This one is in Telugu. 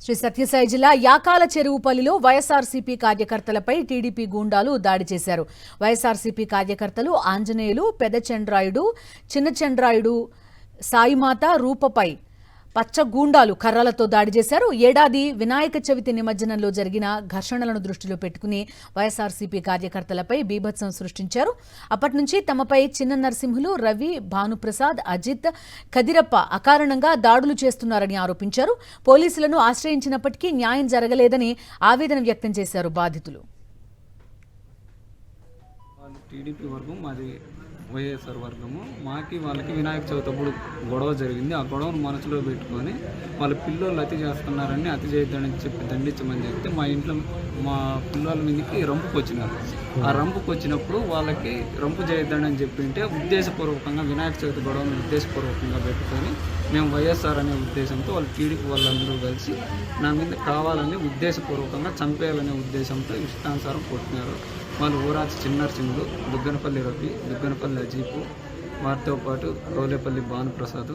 శ్రీ సత్యసాయి జిల్లా యాకాల చెరువుపల్లిలో వైఎస్ఆర్సీపీ కార్యకర్తలపై టీడీపీ గూండాలు దాడి చేశారు. వైఎస్ఆర్సీపీ కార్యకర్తలు ఆంజనేయులు, పెదచంద్రాయుడు, చిన్నచంద్రాయుడు, సాయిమాత రూపపై పచ్చ గూండాలు కర్రలతో దాడి చేశారు. ఏడాది వినాయక చవితి నిమజ్జనంలో జరిగిన ఘర్షణలను దృష్టిలో పెట్టుకుని వైఎస్ఆర్సీపీ కార్యకర్తలపై బీభత్సం సృష్టించారు. అప్పటి నుంచి తమపై చిన్న నరసింహులు, రవి, భానుప్రసాద్, అజిత్, కదిరప్ప అకారణంగా దాడులు చేస్తున్నారని ఆరోపించారు. పోలీసులను ఆశ్రయించినప్పటికీ న్యాయం జరగలేదని ఆవేదన వ్యక్తం చేశారు బాధితులు. టీడీపీ వర్గం మాది వైఎస్ఆర్ వర్గము. మాకి వాళ్ళకి వినాయక చవితి అప్పుడు గొడవ జరిగింది. ఆ గొడవను మనసులో పెట్టుకొని వాళ్ళ పిల్లలు అతి చేస్తున్నారని అతి చేయొద్దని చెప్పి దండించమని చెప్తే మా ఇంట్లో మా పిల్లల మీదకి రంపుకు వచ్చినారు. ఆ రంపుకు వచ్చినప్పుడు వాళ్ళకి రంపు చేయొద్దని చెప్పింటే ఉద్దేశపూర్వకంగా వినాయక చవితి గొడవను ఉద్దేశపూర్వకంగా పెట్టుకొని మేము వైఎస్ఆర్ అనే ఉద్దేశంతో వాళ్ళు టీడీపీ వాళ్ళందరూ కలిసి నా మీద కావాలని ఉద్దేశపూర్వకంగా చంపేయాలనే ఉద్దేశంతో ఇష్టానుసారం కొట్టినారు. వాళ్ళు ఊరాచి చిన్నర్సింగులు, దుగ్గనపల్లి రవి, దుగ్గనపల్లి అజీపు, వారితో పాటు రోలేపల్లి భానుప్రసాద్,